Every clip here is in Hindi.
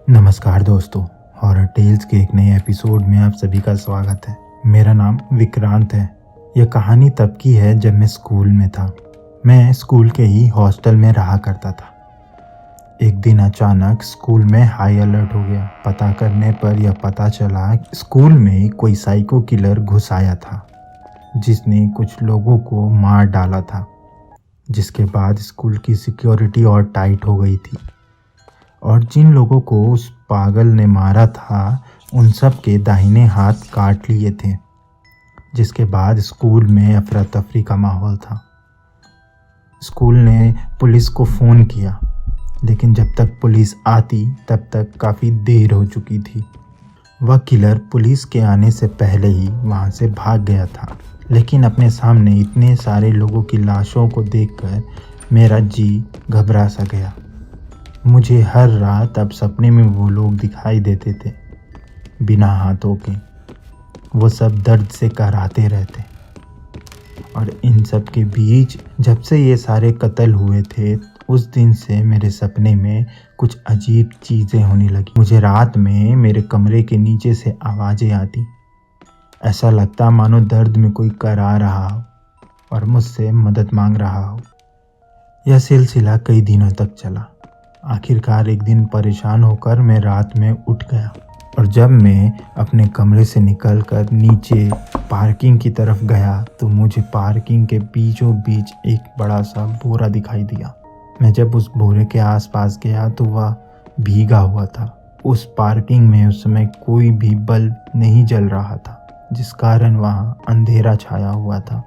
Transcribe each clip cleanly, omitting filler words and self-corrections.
नमस्कार दोस्तों, हॉरर टेल्स के एक नए एपिसोड में आप सभी का स्वागत है। मेरा नाम विक्रांत है। यह कहानी तब की है जब मैं स्कूल में था। मैं स्कूल के ही हॉस्टल में रहा करता था। एक दिन अचानक स्कूल में हाई अलर्ट हो गया। पता करने पर यह पता चला कि स्कूल में कोई साइको किलर घुस आया था, जिसने कुछ लोगों को मार डाला था। जिसके बाद स्कूल की सिक्योरिटी और टाइट हो गई थी और जिन लोगों को उस पागल ने मारा था उन सब के दाहिने हाथ काट लिए थे। जिसके बाद स्कूल में अफरा तफरी का माहौल था। स्कूल ने पुलिस को फ़ोन किया, लेकिन जब तक पुलिस आती तब तक काफ़ी देर हो चुकी थी। वह किलर पुलिस के आने से पहले ही वहाँ से भाग गया था, लेकिन अपने सामने इतने सारे लोगों की लाशों को देखकर मेरा जी घबरा सा गया। मुझे हर रात अब सपने में वो लोग दिखाई देते थे, बिना हाथों के। वो सब दर्द से कराहते रहते। और इन सब के बीच जब से ये सारे कत्ल हुए थे, उस दिन से मेरे सपने में कुछ अजीब चीज़ें होने लगी। मुझे रात में मेरे कमरे के नीचे से आवाज़ें आती। ऐसा लगता मानो दर्द में कोई करा रहा हो और मुझसे मदद मांग रहा हो। यह सिलसिला कई दिनों तक चला। आखिरकार एक दिन परेशान होकर मैं रात में उठ गया और जब मैं अपने कमरे से निकलकर नीचे पार्किंग की तरफ गया तो मुझे पार्किंग के बीचों बीच एक बड़ा सा बोरा दिखाई दिया। मैं जब उस बोरे के आसपास गया तो वह भीगा हुआ था। उस पार्किंग में उस समय कोई भी बल्ब नहीं जल रहा था, जिस कारण वहाँ अंधेरा छाया हुआ था।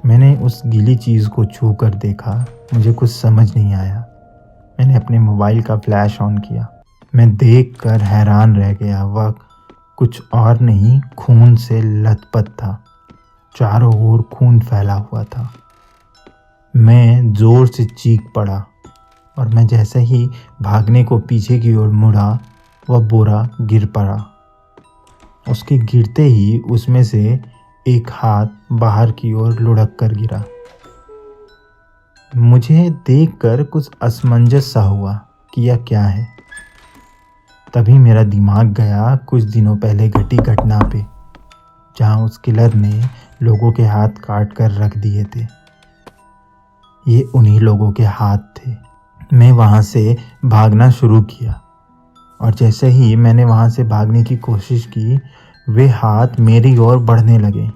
मैंने उस गीली चीज़ को छू कर देखा। मुझे कुछ समझ नहीं आया। मैंने अपने मोबाइल का फ्लैश ऑन किया। मैं देखकर हैरान रह गया। वह कुछ और नहीं, खून से लथपथ था। चारों ओर खून फैला हुआ था। मैं ज़ोर से चीख पड़ा और मैं जैसे ही भागने को पीछे की ओर मुड़ा, वह बोरा गिर पड़ा। उसके गिरते ही उसमें से एक हाथ बाहर की ओर लुढ़क कर गिरा। मुझे देखकर कुछ असमंजस सा हुआ कि यह क्या है। तभी मेरा दिमाग गया कुछ दिनों पहले घटी घटना पे, जहाँ उस किलर ने लोगों के हाथ काट कर रख दिए थे। ये उन्हीं लोगों के हाथ थे। मैं वहाँ से भागना शुरू किया और जैसे ही मैंने वहाँ से भागने की कोशिश की, वे हाथ मेरी ओर बढ़ने लगे।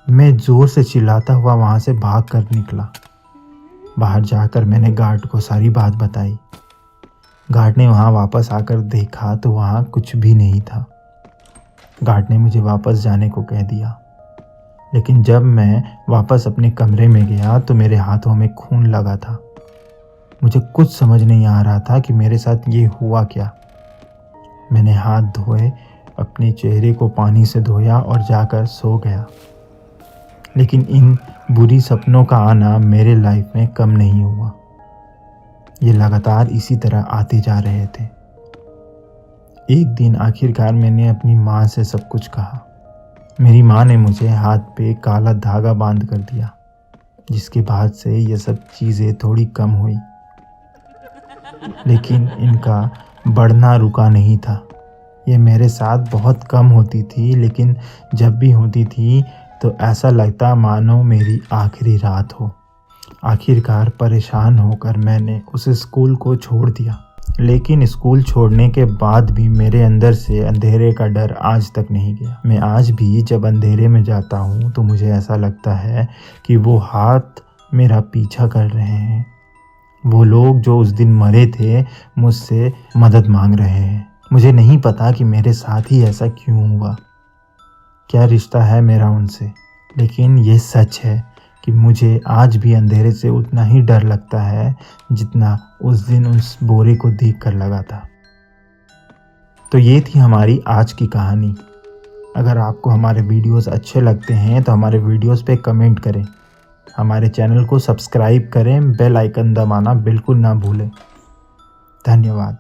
मैं ज़ोर से चिल्लाता हुआ वहाँ से भाग कर निकला। बाहर जाकर मैंने गार्ड को सारी बात बताई। गार्ड ने वहाँ वापस आकर देखा तो वहाँ कुछ भी नहीं था। गार्ड ने मुझे वापस जाने को कह दिया, लेकिन जब मैं वापस अपने कमरे में गया तो मेरे हाथों में खून लगा था। मुझे कुछ समझ नहीं आ रहा था कि मेरे साथ ये हुआ क्या। मैंने हाथ धोए, अपने चेहरे को पानी से धोया और जाकर सो गया। लेकिन इन बुरी सपनों का आना मेरे लाइफ में कम नहीं हुआ। ये लगातार इसी तरह आते जा रहे थे। एक दिन आखिरकार मैंने अपनी माँ से सब कुछ कहा। मेरी माँ ने मुझे हाथ पे काला धागा बांध कर दिया, जिसके बाद से ये सब चीज़ें थोड़ी कम हुई। लेकिन इनका बढ़ना रुका नहीं था। ये मेरे साथ बहुत कम होती थी, लेकिन जब भी होती थी तो ऐसा लगता मानो मेरी आखिरी रात हो। आखिरकार परेशान होकर मैंने उस स्कूल को छोड़ दिया। लेकिन स्कूल छोड़ने के बाद भी मेरे अंदर से अंधेरे का डर आज तक नहीं गया। मैं आज भी जब अंधेरे में जाता हूँ तो मुझे ऐसा लगता है कि वो हाथ मेरा पीछा कर रहे हैं। वो लोग जो उस दिन मरे थे मुझसे मदद मांग रहे हैं। मुझे नहीं पता कि मेरे साथ ही ऐसा क्यों हुआ, क्या रिश्ता है मेरा उनसे, लेकिन ये सच है कि मुझे आज भी अंधेरे से उतना ही डर लगता है जितना उस दिन उस बोरे को देखकर लगा था। तो ये थी हमारी आज की कहानी। अगर आपको हमारे वीडियोस अच्छे लगते हैं तो हमारे वीडियोस पे कमेंट करें, हमारे चैनल को सब्सक्राइब करें, बेल आइकन दबाना बिल्कुल ना भूलें। धन्यवाद।